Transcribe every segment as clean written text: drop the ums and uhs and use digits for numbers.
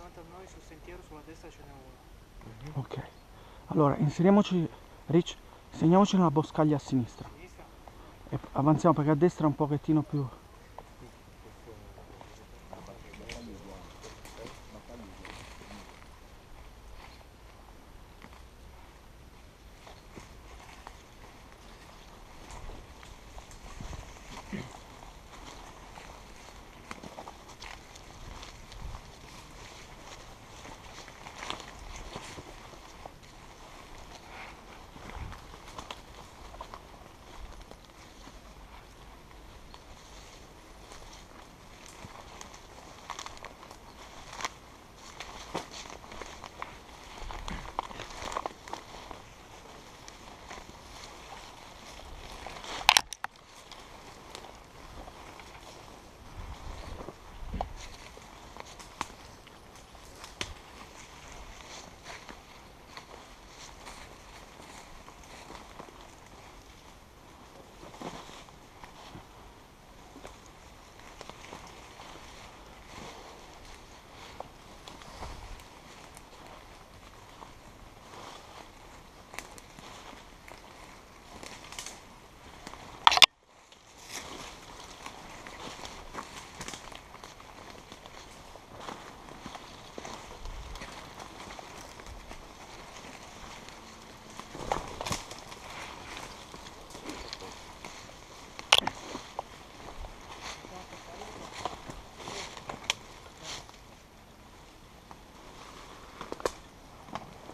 davanti a noi sul sentiero, sulla destra ce n'è uno. Ok. Allora, inseriamoci, Rich, segniamoci nella boscaglia a sinistra. Sinistra? E avanziamo perché a destra è un pochettino più...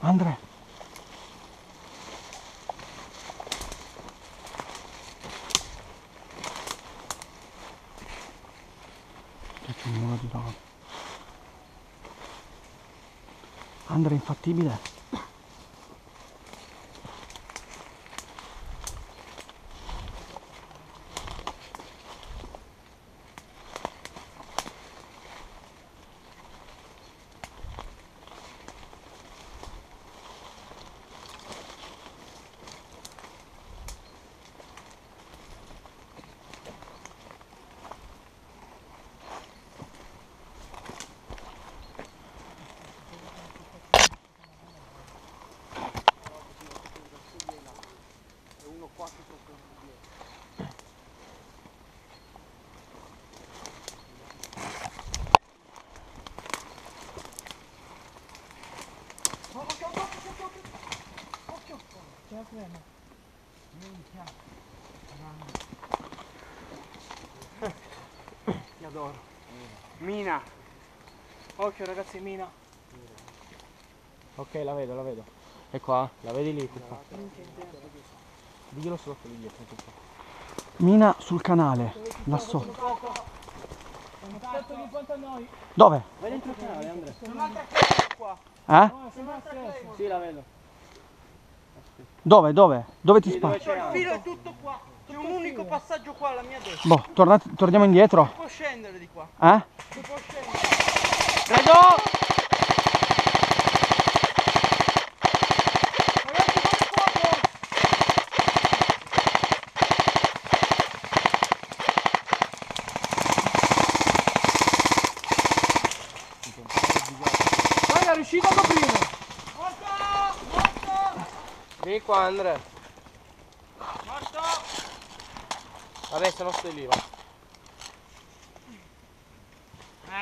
Andrea! C'è un muro di roba. Andrea, infattibile? Qua che sotto dietro. Occhio! Ce la frena. Minchia. Ti adoro. Mina. Occhio ragazzi, mina. Ok, la vedo. È qua, la vedi lì? Diglielo sotto lì dietro. Mina sul canale, là sotto. Aspetta di fronte a noi. Dove? Vai dentro il canale, Andrea. Un'altra casa qua. Eh? Sembra stesso. Sì, la vedo. Dove? Dove ti Sì, spari? dove c'è Il filo Andrea? è tutto qua. C'è un unico passaggio qua alla mia destra. Boh, torniamo indietro. Si può scendere di qua. Eh? Si può scendere. Prego! Ragazzi, fate fuoco! Raga, riuscite a coprire? Morto! Morto! Vieni qua, Andrea. Morto! Vabbè, se no stai lì, va.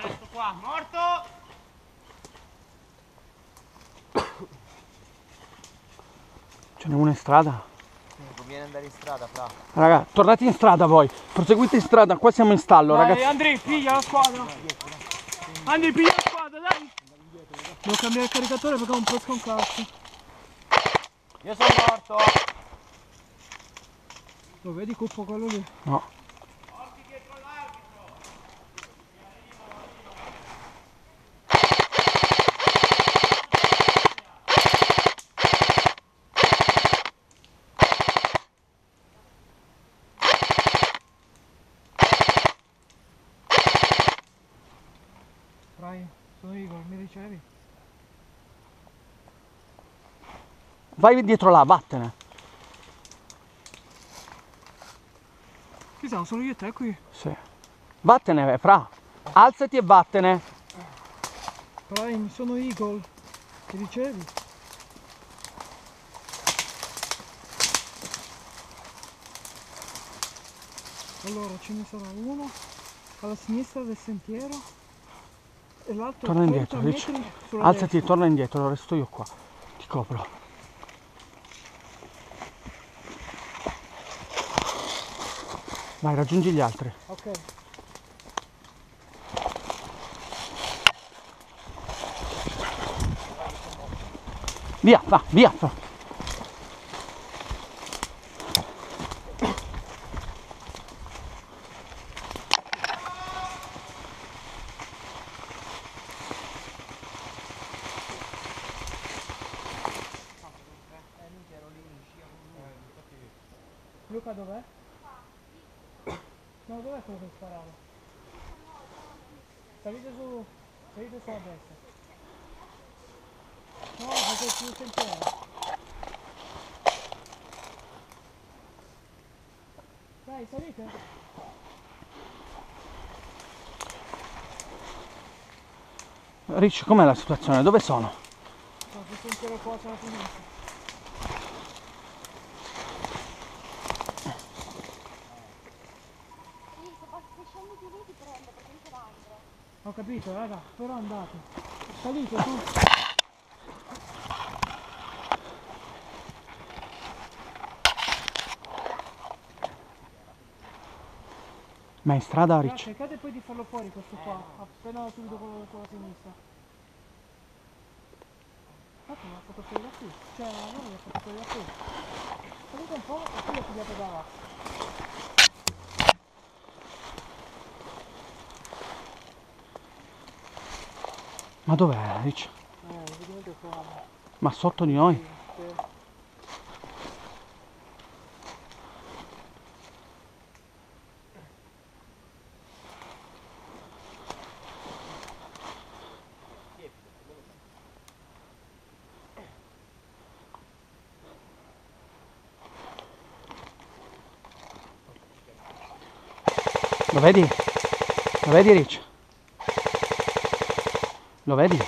Resto qua, morto! Ce n'è uno in strada? Conviene andare in strada, fra. Raga, tornate in strada voi. Proseguite in strada, qua siamo in stallo, Dai, ragazzi. Andri, piglia la squadra. Andri, piglia la squadra, dai. Devo cambiare il caricatore perché non pesca un cazzo. Io sono morto. Lo vedi Cuppo quello lì? No. Brian, sono Igor, mi ricevi? Vai dietro là, vattene. Chi siamo? Solo io e te qui? Sì. Vattene, fra. Alzati e vattene. Prime, sono Eagle. Ti ricevi? Allora ce ne sarà uno alla sinistra del sentiero e l'altro Torna indietro, 30 Rich. metri sulla Alzati e destra. torna indietro, resto io qua. Ti copro. Vai, raggiungi gli altri. Ok. Via, va, via. Luca dov'è? No, dov'è quello che sparava? Salite sulla destra. No, perché è più sentiero. Dai, salite. Rich, com'è la situazione? Dove sono? No, sul sentiero qua sulla sinistra. Se scendi di lì ti prende perché non ce l'andro. Ho capito, raga, però andate. Salite su. Ma è in strada, Rich? Cercate poi di farlo fuori questo qua, appena subito quello sulla sinistra. Infatti me l'ha fatto fuori da qui, cioè allora mi ha fatto fuori da qui. Salite un po' e poi lo pigliate da là. Ma dov'è, Rich? Vedete qua. Ma sotto di noi? Sì. Lo vedi? Lo vedi, Rich? Lo vedi?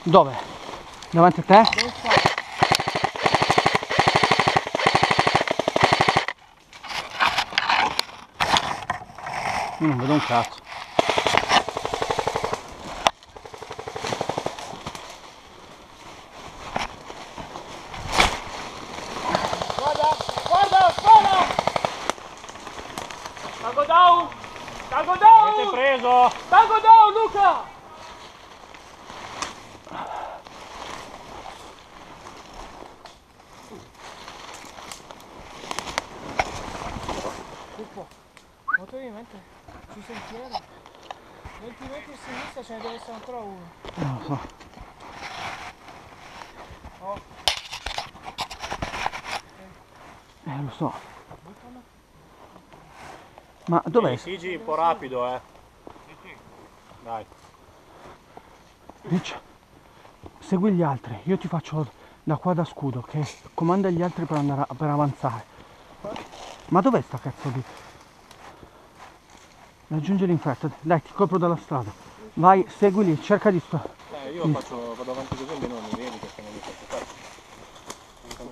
Dove? Davanti a te? Dove sta? Io non vedo un cazzo. Guarda, guarda, spara! Tago down! Tago down! Avete preso? Tago down, Luca! Pippo, molto ovviamente sul sentiero. 20 metri a sinistra ce ne deve essere ancora uno. Non lo so. Oh, Lo so. Ma dov'è? Sigi un po' rapido, Dai. Rich, segui gli altri. Io ti faccio da qua da scudo, che comanda gli altri per andare per avanzare. Ma dov'è sta cazzo di... Raggiungili in fretta. Dai, ti copro dalla strada. Vai, seguili, cerca di... Io vado avanti così almeno non mi vedi che sono lì sotto.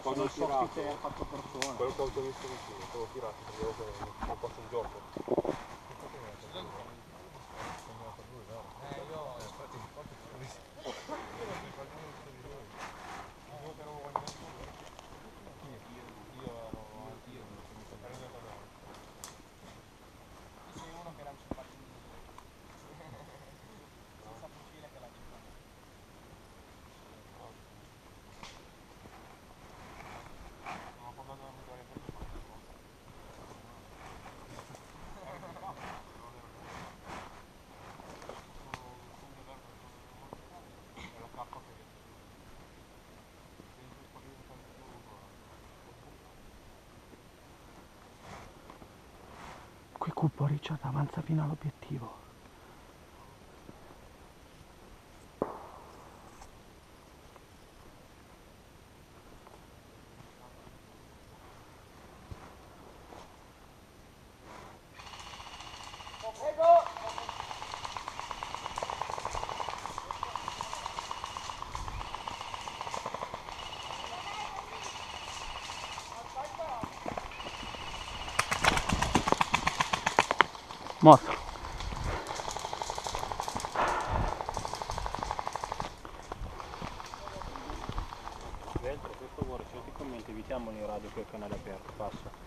Quando il soffit ha fatto persona. Quello che ho visto vicino, stavo tirato, non posso un gioco. Qui cupo, Richard, avanza fino all'obiettivo. Mostra. Dentro, per favore, certi commenti, evitiamo il radio col canale aperto, passa.